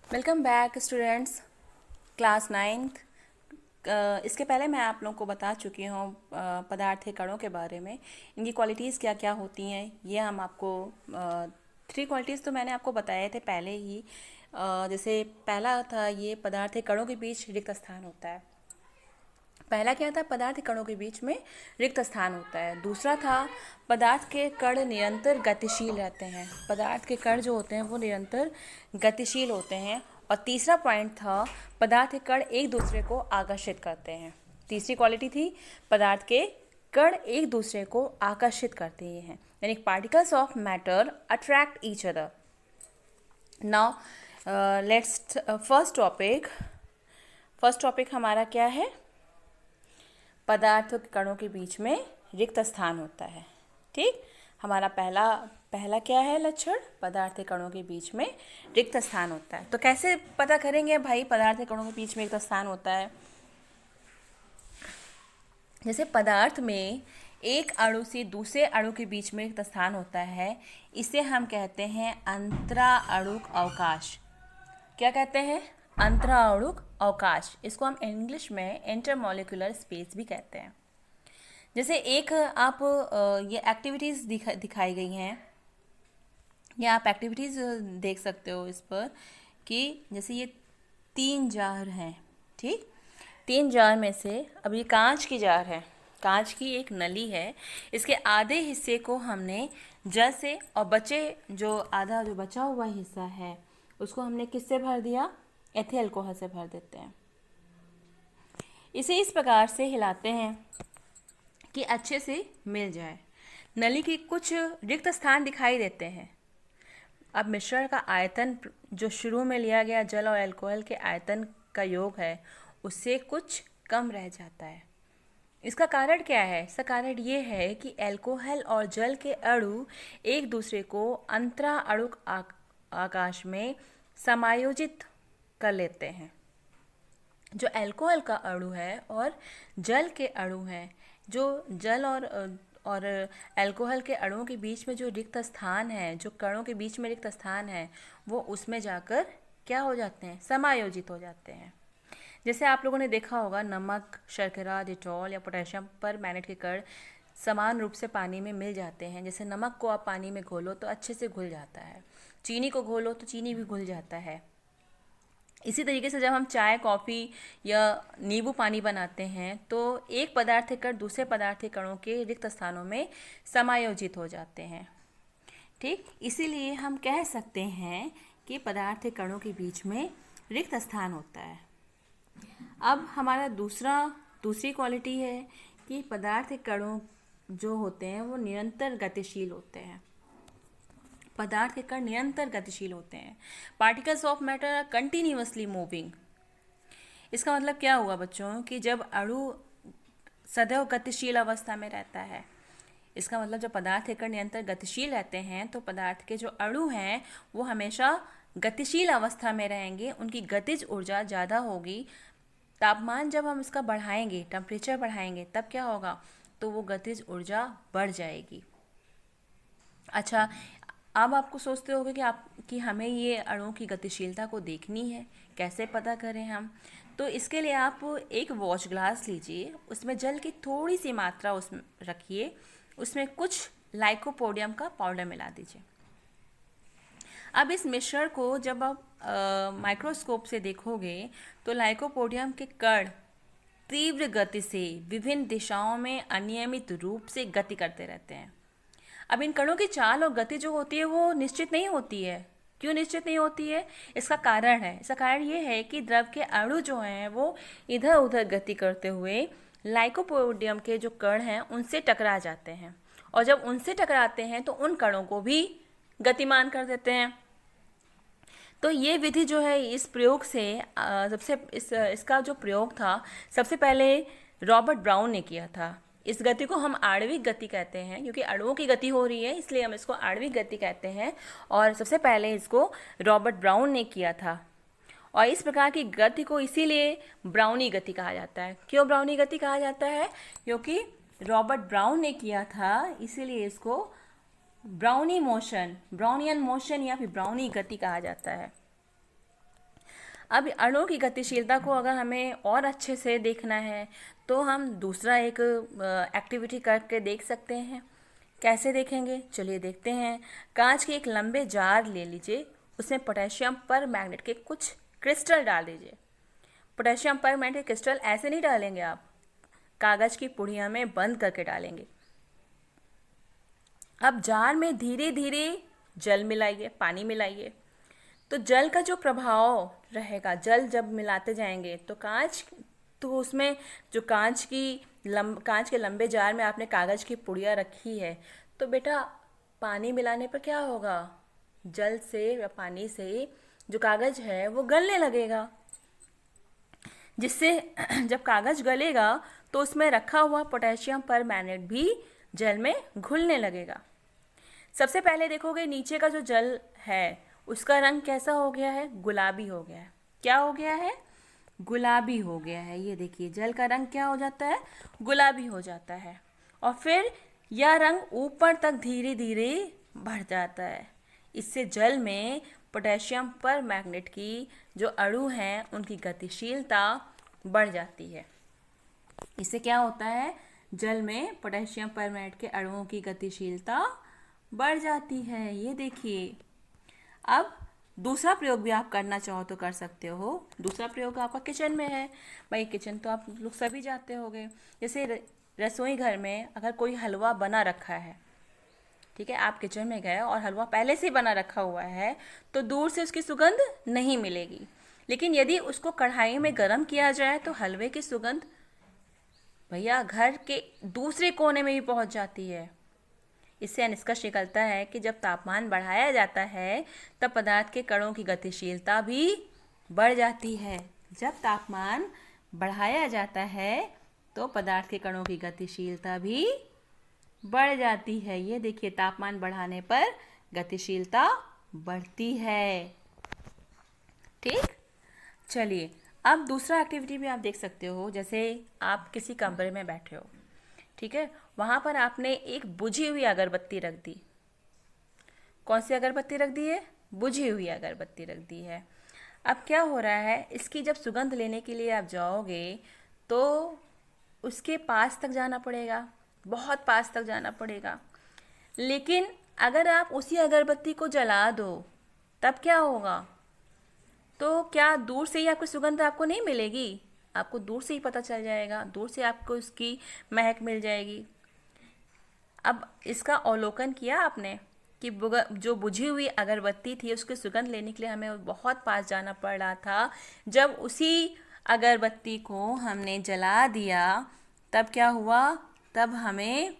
Welcome back students, class ninth. इसके पहले मैं आप लोगों को बता चुकी हूँ पदार्थीय कणों के बारे में। इनकी क्वालिटीज़ क्या क्या होती हैं ये हम आपको 3 क्वालिटीज़ तो मैंने आपको बताए थे पहले ही। जैसे पहला था ये पदार्थीय कणों के बीच रिक्त स्थान होता है। पहला क्या था? पदार्थ कणों के बीच में रिक्त स्थान होता है। दूसरा था पदार्थ के कण निरंतर गतिशील रहते हैं। पदार्थ के कण जो होते हैं वो निरंतर गतिशील होते हैं। और तीसरा पॉइंट था पदार्थ के कण एक दूसरे को आकर्षित करते हैं। तीसरी क्वालिटी थी पदार्थ के कण एक दूसरे को आकर्षित करते हैं, यानी particles of matter attract each other. Now let's first topic हमारा क्या है? पदार्थों के कणों के बीच में रिक्त स्थान होता है। ठीक, हमारा पहला क्या है लक्षण? पदार्थ के कणों के बीच में रिक्त स्थान होता है। तो कैसे पता करेंगे भाई पदार्थ के कणों के बीच में रिक्त स्थान होता है? जैसे पदार्थ में एक अणु से दूसरे अणु के बीच में रिक्त स्थान होता है, इसे हम कहते हैं अंतराअणुक अवकाश। क्या कहते हैं? अंतराअणुक अवकाश। इसको हम इंग्लिश में इंटरमॉलिक्यूलर स्पेस भी कहते हैं। जैसे एक आप ये एक्टिविटीज़ दिखाई गई हैं, या आप एक्टिविटीज़ देख सकते हो इस पर कि जैसे ये 3 जार हैं। ठीक, 3 जार में से अब ये कांच की जार है, कांच की एक नली है। इसके आधे हिस्से को हमने जल से, और जो बचा हुआ हिस्सा है उसको हमने किससे भर दिया? एथिल अल्कोहल से भर देते हैं। इसे इस प्रकार से हिलाते हैं कि अच्छे से मिल जाए। नली की कुछ रिक्त स्थान दिखाई देते हैं। अब मिश्रण का आयतन जो शुरू में लिया गया जल और अल्कोहल के आयतन का योग है उससे कुछ कम रह जाता है। इसका कारण क्या है? इसका कारण ये है कि अल्कोहल और जल के अणु एक दूसरे को अंतराअणुक आकाश में समायोजित कर लेते हैं। जो अल्कोहल का अणु है और जल के अणु हैं, जो जल और अल्कोहल के अणुओं के बीच में जो रिक्त स्थान है, जो कणों के बीच में रिक्त स्थान है, वो उसमें जाकर क्या हो जाते हैं? समायोजित हो जाते हैं। जैसे आप लोगों ने देखा होगा नमक, शर्करा, डिटॉल या पोटेशियम पर मैग्नेट के कण समान रूप से पानी में मिल जाते हैं। जैसे नमक को आप पानी में घोलो तो अच्छे से घुल जाता है, चीनी को घोलो तो चीनी भी घुल जाता है। इसी तरीके से जब हम चाय, कॉफ़ी या नींबू पानी बनाते हैं तो एक पदार्थ के कण दूसरे पदार्थ के कणों के रिक्त स्थानों में समायोजित हो जाते हैं। ठीक, इसीलिए हम कह सकते हैं कि पदार्थ के कणों के बीच में रिक्त स्थान होता है। अब हमारा दूसरी क्वालिटी है कि पदार्थ के कणों जो होते हैं वो निरंतर गतिशील होते हैं। पदार्थ के कण निरंतर गतिशील होते हैं। Particles of matter are continuously moving. इसका मतलब क्या हुआ बच्चों? कि जब अणु सदैव गतिशील अवस्था में रहता है, इसका मतलब जब पदार्थ के कण निरंतर गतिशील रहते हैं तो पदार्थ के जो अणु हैं वो हमेशा गतिशील अवस्था में रहेंगे, उनकी गतिज ऊर्जा ज़्यादा होगी। तापमान जब हम इसका बढ़ाएंगे, टेम्परेचर बढ़ाएंगे, तब क्या होगा? तो वो गतिज ऊर्जा बढ़ जाएगी। अच्छा, अब आपको सोचते होगे कि हमें ये अणुओं की गतिशीलता को देखनी है, कैसे पता करें हम? तो इसके लिए आप एक वॉच ग्लास लीजिए, उसमें जल की थोड़ी सी मात्रा उसमें रखिए, उसमें कुछ लाइकोपोडियम का पाउडर मिला दीजिए। अब इस मिश्रण को जब आप माइक्रोस्कोप से देखोगे तो लाइकोपोडियम के कण तीव्र गति से विभिन्न दिशाओं में अनियमित रूप से गति करते रहते हैं। अब इन कणों की चाल और गति जो होती है वो निश्चित नहीं होती है। क्यों निश्चित नहीं होती है? इसका कारण ये है कि द्रव के अणु जो हैं वो इधर उधर गति करते हुए लाइकोपोडियम के जो कण हैं उनसे टकरा जाते हैं, और जब उनसे टकराते हैं तो उन कणों को भी गतिमान कर देते हैं। तो ये विधि जो है इस प्रयोग से इसका जो प्रयोग था सबसे पहले रॉबर्ट ब्राउन ने किया था। इस गति को हम आणविक गति कहते हैं, क्योंकि अणुओं की गति हो रही है इसलिए हम इसको आणविक गति कहते हैं। और सबसे पहले इसको रॉबर्ट ब्राउन ने किया था। और इस प्रकार की गति को इसीलिए ब्राउनी गति कहा जाता है। क्यों ब्राउनी गति कहा जाता है? क्योंकि रॉबर्ट ब्राउन ने किया था, इसीलिए इसको ब्राउनियन मोशन या फिर ब्राउनी गति कहा जाता है। अब अणु की गतिशीलता को अगर हमें और अच्छे से देखना है तो हम दूसरा एक एक्टिविटी करके देख सकते हैं। कैसे देखेंगे, चलिए देखते हैं। कांच के एक लंबे जार ले लीजिए, उसमें पोटेशियम पर मैग्नेट के कुछ क्रिस्टल डाल दीजिए। पोटेशियम पर मैग्नेट के क्रिस्टल ऐसे नहीं डालेंगे आप, कागज की पुड़िया में बंद करके डालेंगे। अब जार में धीरे धीरे जल मिलाइए, पानी मिलाइए। तो जल का जो प्रभाव रहेगा, जल जब मिलाते जाएंगे तो उसमें जो कांच के लंबे जार में आपने कागज़ की पुड़िया रखी है, तो बेटा पानी मिलाने पर क्या होगा, जल से या पानी से जो कागज़ है वो गलने लगेगा, जिससे जब कागज़ गलेगा तो उसमें रखा हुआ पोटेशियम परमैंगनेट भी जल में घुलने लगेगा। सबसे पहले देखोगे नीचे का जो जल है उसका रंग कैसा हो गया है, गुलाबी हो गया है। क्या हो गया है, गुलाबी हो गया है। ये देखिए जल का रंग क्या हो जाता है, गुलाबी हो जाता है। और फिर यह रंग ऊपर तक धीरे धीरे बढ़ जाता है। इससे जल में पोटेशियम परमैंगनेट की जो अणु हैं उनकी गतिशीलता बढ़ जाती है। इससे क्या होता है, जल में पोटेशियम परमैंगनेट के अणुओं की गतिशीलता बढ़ जाती है। ये देखिए। अब दूसरा प्रयोग भी आप करना चाहो तो कर सकते हो। दूसरा प्रयोग आपका किचन में है। भाई किचन तो आप लोग सभी जाते होंगे। जैसे रसोई घर में अगर कोई हलवा बना रखा है, ठीक है, आप किचन में गए और हलवा पहले से बना रखा हुआ है, तो दूर से उसकी सुगंध नहीं मिलेगी। लेकिन यदि उसको कढ़ाई में गर्म किया जाए तो हलवे की सुगंध भैया घर के दूसरे कोने में भी पहुंच जाती है। इससे निष्कर्ष निकलता है कि जब तापमान बढ़ाया जाता है तब पदार्थ के कणों की गतिशीलता भी बढ़ जाती है। जब तापमान बढ़ाया जाता है तो पदार्थ के कणों की गतिशीलता भी बढ़ जाती है। ये देखिए, तापमान बढ़ाने पर गतिशीलता बढ़ती है। ठीक, चलिए अब दूसरा एक्टिविटी भी आप देख सकते हो। जैसे आप किसी कमरे में बैठे हो, ठीक है, वहाँ पर आपने एक बुझी हुई अगरबत्ती रख दी। कौन सी अगरबत्ती रख दी है, बुझी हुई अगरबत्ती रख दी है। अब क्या हो रहा है, इसकी जब सुगंध लेने के लिए आप जाओगे तो उसके पास तक जाना पड़ेगा, बहुत पास तक जाना पड़ेगा। लेकिन अगर आप उसी अगरबत्ती को जला दो तब क्या होगा, तो क्या दूर से ही आपको सुगंध आपको नहीं मिलेगी, आपको दूर से ही पता चल जाएगा, दूर से आपको उसकी महक मिल जाएगी। अब इसका अवलोकन किया आपने कि जो बुझी हुई अगरबत्ती थी उसकी सुगंध लेने के लिए हमें बहुत पास जाना पड़ रहा था। जब उसी अगरबत्ती को हमने जला दिया तब क्या हुआ, तब हमें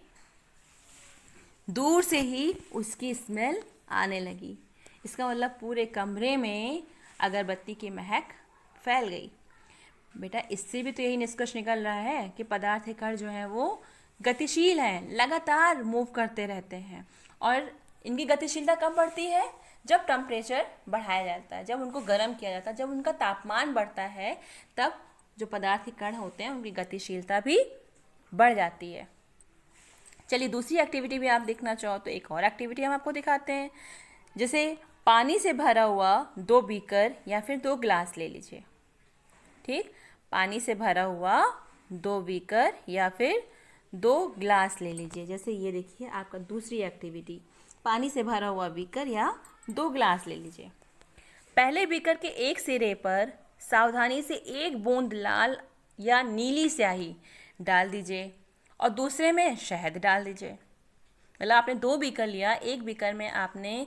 दूर से ही उसकी स्मेल आने लगी। इसका मतलब पूरे कमरे में अगरबत्ती की महक फैल गई। बेटा इससे भी तो यही निष्कर्ष निकल रहा है कि पदार्थ के कण जो हैं वो गतिशील हैं, लगातार मूव करते रहते हैं। और इनकी गतिशीलता कब बढ़ती है, जब टेम्परेचर बढ़ाया जाता है, जब उनको गर्म किया जाता है, जब उनका तापमान बढ़ता है, तब जो पदार्थ के कण होते हैं उनकी गतिशीलता भी बढ़ जाती है। चलिए दूसरी एक्टिविटी भी आप देखना चाहो तो एक और एक्टिविटी हम आपको दिखाते हैं। जैसे पानी से भरा हुआ 2 बीकर या फिर 2 ग्लास ले लीजिए। ठीक, पानी से भरा हुआ 2 बीकर या फिर 2 ग्लास ले लीजिए। जैसे ये देखिए आपका दूसरी एक्टिविटी, पानी से भरा हुआ बीकर या 2 ग्लास ले लीजिए। पहले बीकर के एक सिरे पर सावधानी से 1 बूंद लाल या नीली स्याही डाल दीजिए और दूसरे में शहद डाल दीजिए। मतलब आपने 2 बीकर लिया, एक बीकर में आपने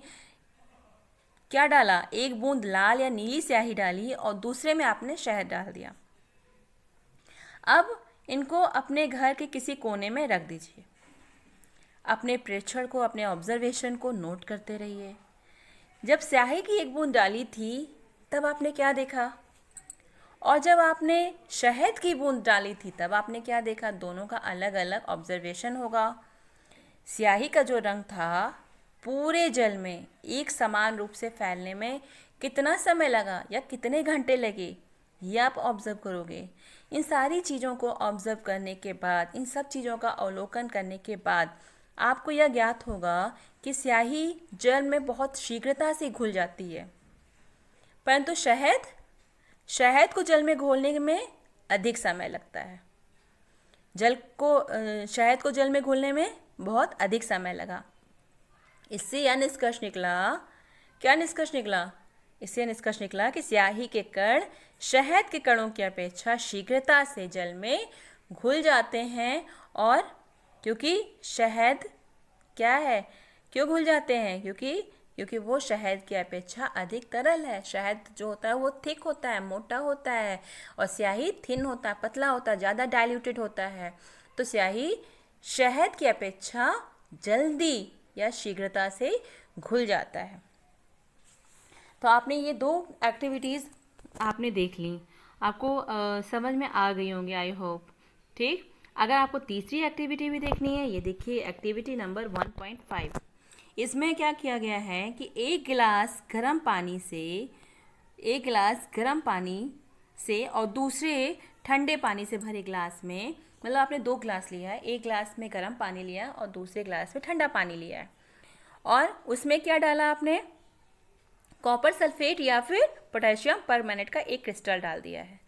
क्या डाला, 1 बूंद लाल या नीली स्याही डाली और दूसरे में आपने शहद डाल दिया। अब इनको अपने घर के किसी कोने में रख दीजिए। अपने प्रेक्षण को, अपने ऑब्जर्वेशन को नोट करते रहिए। जब स्याही की 1 बूंद डाली थी तब आपने क्या देखा, और जब आपने शहद की बूंद डाली थी तब आपने क्या देखा, दोनों का अलग अलग ऑब्जर्वेशन होगा। स्याही का जो रंग था पूरे जल में एक समान रूप से फैलने में कितना समय लगा या कितने घंटे लगे, ये आप ऑब्ज़र्व करोगे। इन सारी चीज़ों को ऑब्ज़र्व करने के बाद, इन सब चीज़ों का अवलोकन करने के बाद आपको यह ज्ञात होगा कि स्याही जल में बहुत शीघ्रता से घुल जाती है, परंतु शहद शहद को जल में घोलने में अधिक समय लगता है। शहद को जल में घोलने में बहुत अधिक समय लगा। इससे यह निष्कर्ष निकला, क्या निष्कर्ष निकला? इससे निष्कर्ष निकला कि स्याही के कण शहद के कणों की अपेक्षा शीघ्रता से जल में घुल जाते हैं। और क्योंकि शहद क्या है, क्यों घुल जाते हैं? क्योंकि वो शहद की अपेक्षा अधिक तरल है। शहद जो होता है वो थिक होता है, मोटा होता है, और स्याही थिन होता है, पतला होता है, ज़्यादा डाइल्यूटेड होता है। तो स्याही शहद की अपेक्षा जल्दी या शीघ्रता से घुल जाता है। तो आपने ये 2 एक्टिविटीज़ आपने देख ली, आपको समझ में आ गई होंगी, आई होप। ठीक, अगर आपको तीसरी एक्टिविटी भी देखनी है, ये देखिए एक्टिविटी नंबर 1.5। इसमें क्या किया गया है कि एक गिलास गर्म पानी से और दूसरे ठंडे पानी से भरे गिलास में, मतलब आपने 2 गिलास लिया है, एक गिलास में गर्म पानी लिया और दूसरे गिलास में ठंडा पानी लिया है, और उसमें क्या डाला आपने? कॉपर सल्फेट या फिर पोटेशियम परमैंगनेट का एक क्रिस्टल डाल दिया है।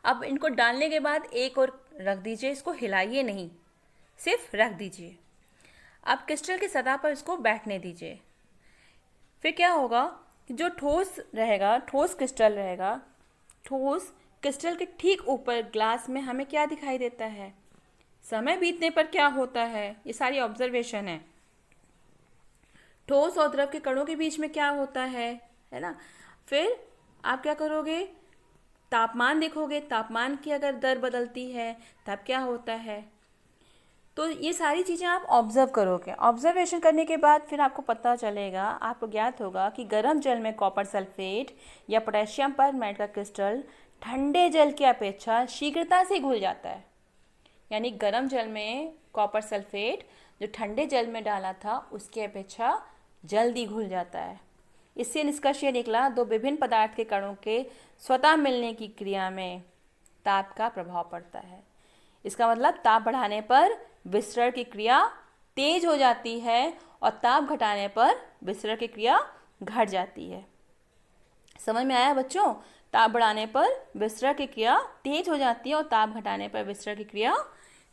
अब इनको डालने के बाद एक और रख दीजिए, इसको हिलाइए नहीं, सिर्फ रख दीजिए। अब क्रिस्टल की सतह पर इसको बैठने दीजिए। फिर क्या होगा कि जो ठोस क्रिस्टल के ठीक ऊपर ग्लास में हमें क्या दिखाई देता है? समय बीतने पर क्या होता है, ये सारी ऑब्जर्वेशन है। ठोस और द्रव के कणों के बीच में क्या होता है ना? फिर आप क्या करोगे? तापमान देखोगे, तापमान की अगर दर बदलती है तब क्या होता है? तो ये सारी चीज़ें आप ऑब्जर्व करोगे। ऑब्जर्वेशन करने के बाद फिर आपको पता चलेगा, आपको ज्ञात होगा कि गर्म जल में कॉपर सल्फेट या पोटेशियम परमैंगनेट का क्रिस्टल ठंडे जल की अपेक्षा शीघ्रता से घुल जाता है। यानी गर्म जल में कॉपर सल्फेट जो ठंडे जल में डाला था उसकी अपेक्षा जल्दी घुल जाता है। इससे निष्कर्ष ये निकला, 2 विभिन्न पदार्थ के कणों के स्वतः मिलने की क्रिया में ताप का प्रभाव पड़ता है। इसका मतलब ताप बढ़ाने पर विसरण की क्रिया तेज हो जाती है और ताप घटाने पर विसरण की क्रिया घट जाती है। समझ में आया बच्चों? ताप बढ़ाने पर विसरण की क्रिया तेज हो जाती है और ताप घटाने पर विसरण की क्रिया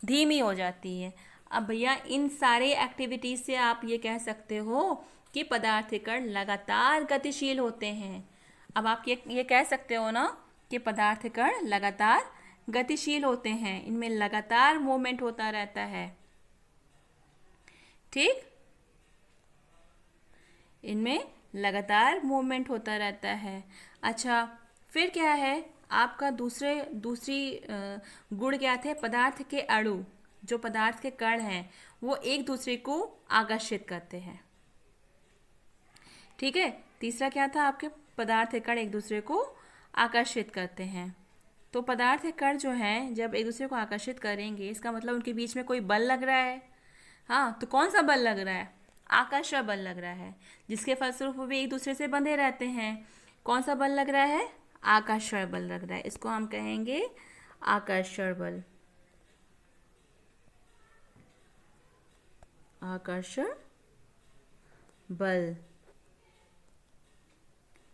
धीमी हो जाती है। अब भैया इन सारे एक्टिविटीज से आप ये कह सकते हो कि पदार्थ के कण लगातार गतिशील होते हैं। अब आप ये कह सकते हो ना कि पदार्थ के कण लगातार गतिशील होते हैं, इनमें लगातार मूवमेंट होता रहता है। ठीक, इनमें लगातार मूवमेंट होता रहता है। अच्छा, फिर क्या है आपका दूसरी गुण क्या थे? पदार्थ के अणु, जो पदार्थ के कण हैं वो एक दूसरे को आकर्षित करते हैं। ठीक है, तीसरा क्या था आपके? पदार्थ के कण एक दूसरे को आकर्षित करते हैं। तो पदार्थ के कण जो हैं जब एक दूसरे को आकर्षित करेंगे, इसका मतलब उनके बीच में कोई बल लग रहा है। हाँ, तो कौन सा बल लग रहा है? आकर्षण बल लग रहा है, जिसके फलस्वरूप वे एक दूसरे से बंधे रहते हैं। कौन सा बल लग रहा है? आकर्षण बल लग रहा है। इसको हम कहेंगे आकर्षण बल। आकर्षण बल,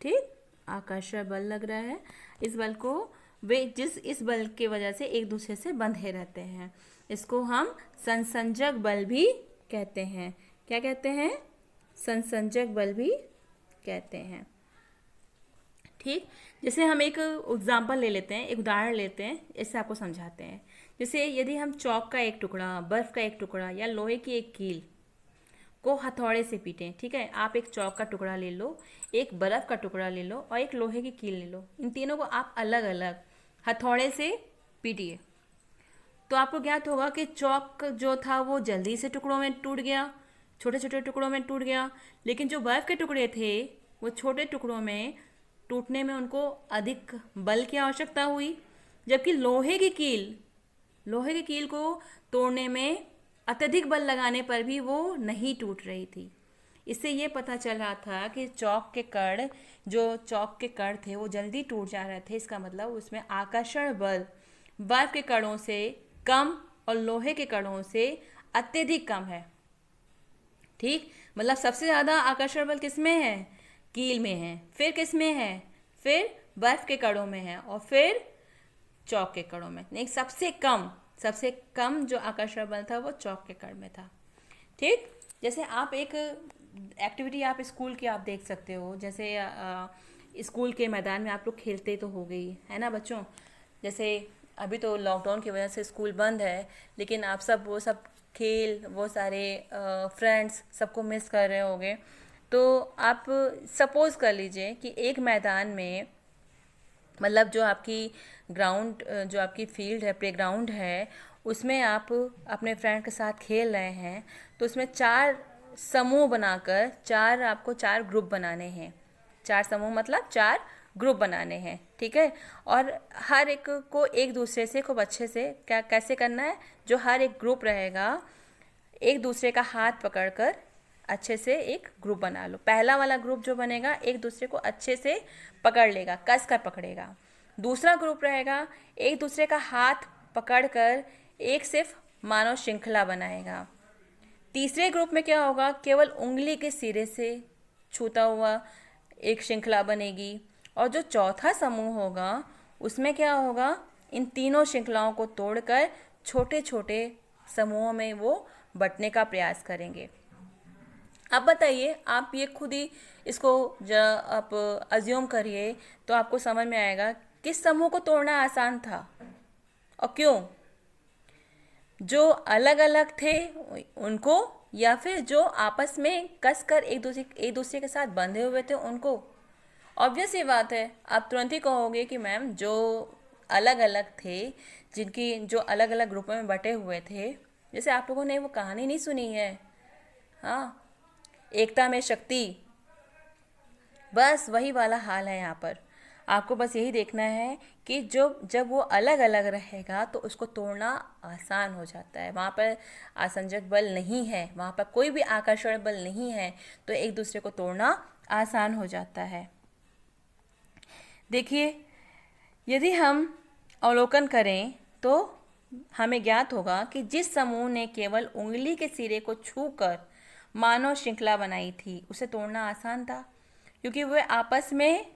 ठीक, आकर्षण बल लग रहा है। इस बल को इस बल की वजह से एक दूसरे से बंधे रहते हैं, इसको हम संसंजक बल भी कहते हैं। क्या कहते हैं? संसंजक बल भी कहते हैं। ठीक, जैसे हम एक एग्जाम्पल ले लेते हैं, एक उदाहरण लेते हैं, इससे आपको समझाते हैं। जैसे यदि हम चौक का एक टुकड़ा, बर्फ़ का एक टुकड़ा या लोहे की एक कील को हथौड़े से पीटें। ठीक है, आप एक चौक का टुकड़ा ले लो, एक बर्फ़ का टुकड़ा ले लो और एक लोहे की कील ले लो। इन तीनों को आप अलग अलग हथौड़े से पीटिए, तो आपको ज्ञात होगा कि चौक जो था वो जल्दी से टुकड़ों में टूट गया, छोटे छोटे टुकड़ों में टूट गया। लेकिन जो बर्फ़ के टुकड़े थे वो छोटे टुकड़ों में टूटने में उनको अधिक बल की आवश्यकता हुई, जबकि लोहे की कील को तोड़ने में अत्यधिक बल लगाने पर भी वो नहीं टूट रही थी। इससे ये पता चल रहा था कि चौक के कण थे वो जल्दी टूट जा रहे थे। इसका मतलब उसमें आकर्षण बल बर्फ के कणों से कम और लोहे के कणों से अत्यधिक कम है। ठीक, मतलब सबसे ज़्यादा आकर्षण बल किस में है? कील में है। फिर किस में है? फिर बर्फ़ के कणों में है और फिर चॉक के कणों में। नहीं, सबसे कम जो आकर्षण बल था वो चॉक के कण में था। ठीक, जैसे आप एक एक्टिविटी आप स्कूल की आप देख सकते हो, जैसे स्कूल के मैदान में आप लोग खेलते तो हो गई है ना बच्चों। जैसे अभी तो लॉकडाउन की वजह से स्कूल बंद है, लेकिन आप सब वो सब खेल, वो सारे फ्रेंड्स सबको मिस कर रहे होगे। तो आप सपोज़ कर लीजिए कि एक मैदान में, मतलब जो आपकी ग्राउंड, जो आपकी फील्ड है, प्लेग्राउंड है, उसमें आप अपने फ्रेंड के साथ खेल रहे हैं। तो उसमें 4 समूह बनाकर आपको 4 ग्रुप बनाने हैं। 4 समूह मतलब 4 ग्रुप बनाने हैं, ठीक है। और हर एक को एक दूसरे से खूब अच्छे से कैसे करना है, जो हर एक ग्रुप रहेगा एक दूसरे का हाथ पकड़कर अच्छे से एक ग्रुप बना लो। पहला वाला ग्रुप जो बनेगा एक दूसरे को अच्छे से पकड़ लेगा, कस कर पकड़ेगा। दूसरा ग्रुप रहेगा एक दूसरे का हाथ पकड़कर एक सिर्फ मानव श्रृंखला बनाएगा। तीसरे ग्रुप में क्या होगा, केवल उंगली के सिरे से छूता हुआ एक श्रृंखला बनेगी। और जो चौथा समूह होगा उसमें क्या होगा, इन तीनों श्रृंखलाओं को तोड़कर छोटे छोटे समूहों में वो बंटने का प्रयास करेंगे। अब बताइए, आप ये खुद ही इसको आप अज्यूम करिए तो आपको समझ में आएगा किस समूह को तोड़ना आसान था और क्यों। जो अलग अलग थे उनको, या फिर जो आपस में कसकर एक दूसरे के साथ बंधे हुए थे उनको। ऑब्वियस ही बात है, आप तुरंत ही कहोगे कि मैम जो अलग अलग थे, जो अलग अलग ग्रुपों में बटे हुए थे, जैसे आप लोगों ने वो कहानी नहीं सुनी है, हाँ, एकता में शक्ति, बस वही वाला हाल है यहाँ पर। आपको बस यही देखना है कि जब वो अलग अलग रहेगा तो उसको तोड़ना आसान हो जाता है। वहाँ पर आसंजक बल नहीं है, वहाँ पर कोई भी आकर्षण बल नहीं है, तो एक दूसरे को तोड़ना आसान हो जाता है। देखिए, यदि हम अवलोकन करें तो हमें ज्ञात होगा कि जिस समूह ने केवल उंगली के सिरे को छूकर मानव श्रृंखला बनाई थी उसे तोड़ना आसान था, क्योंकि वे आपस में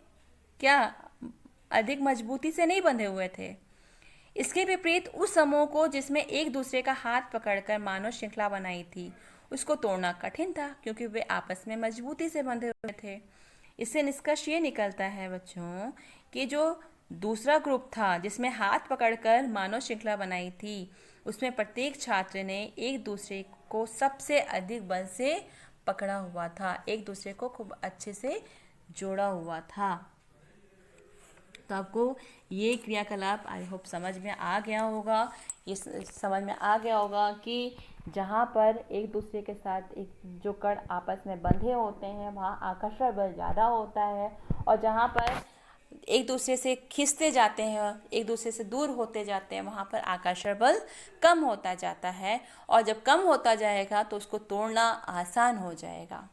क्या अधिक मजबूती से नहीं बंधे हुए थे। इसके विपरीत उस समूह को जिसमें एक दूसरे का हाथ पकड़कर मानव श्रृंखला बनाई थी उसको तोड़ना कठिन था, क्योंकि वे आपस में मजबूती से बंधे हुए थे। इससे निष्कर्ष ये निकलता है बच्चों कि जो दूसरा ग्रुप था जिसमें हाथ पकड़कर मानव श्रृंखला बनाई थी, उसमें प्रत्येक छात्र ने एक दूसरे को सबसे अधिक बल से पकड़ा हुआ था, एक दूसरे को खूब अच्छे से जोड़ा हुआ था। तो आपको ये क्रियाकलाप आई होप समझ में आ गया होगा। ये समझ में आ गया होगा कि जहाँ पर एक दूसरे के साथ एक जो कण आपस में बंधे होते हैं वहाँ आकर्षण बल ज़्यादा होता है, और जहाँ पर एक दूसरे से खिंचते जाते हैं, एक दूसरे से दूर होते जाते हैं, वहाँ पर आकर्षण बल कम होता जाता है। और जब कम होता जाएगा तो उसको तोड़ना आसान हो जाएगा।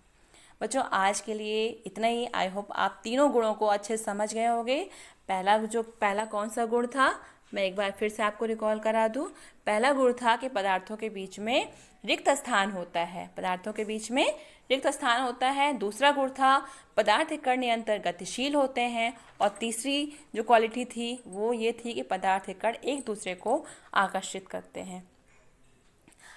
बच्चों, आज के लिए इतना ही। आई होप आप तीनों गुणों को अच्छे से समझ गए होंगे। पहला कौन सा गुण था, मैं एक बार फिर से आपको रिकॉल करा दूं। पहला गुण था कि पदार्थों के बीच में रिक्त स्थान होता है, पदार्थों के बीच में रिक्त स्थान होता है। दूसरा गुण था पदार्थ कण निरंतर गतिशील होते हैं। और तीसरी जो क्वालिटी थी वो ये थी कि पदार्थ के कण एक दूसरे को आकर्षित करते हैं।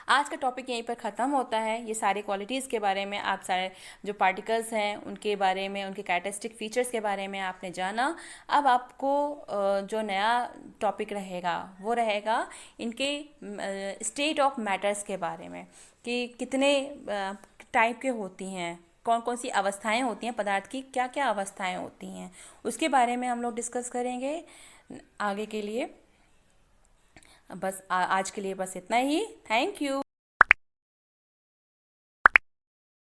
आज का टॉपिक यहीं पर ख़त्म होता है। ये सारे क्वालिटीज़ के बारे में, आप सारे जो पार्टिकल्स हैं उनके बारे में, उनके कैरेक्टरिस्टिक फीचर्स के बारे में आपने जाना। अब आपको जो नया टॉपिक रहेगा वो रहेगा इनके स्टेट ऑफ मैटर्स के बारे में, कि कितने टाइप के होती हैं, कौन कौन सी अवस्थाएं होती हैं, पदार्थ की क्या क्या अवस्थाएं होती हैं, उसके बारे में हम लोग डिस्कस करेंगे आगे के लिए। बस आज के लिए बस इतना ही। Thank you.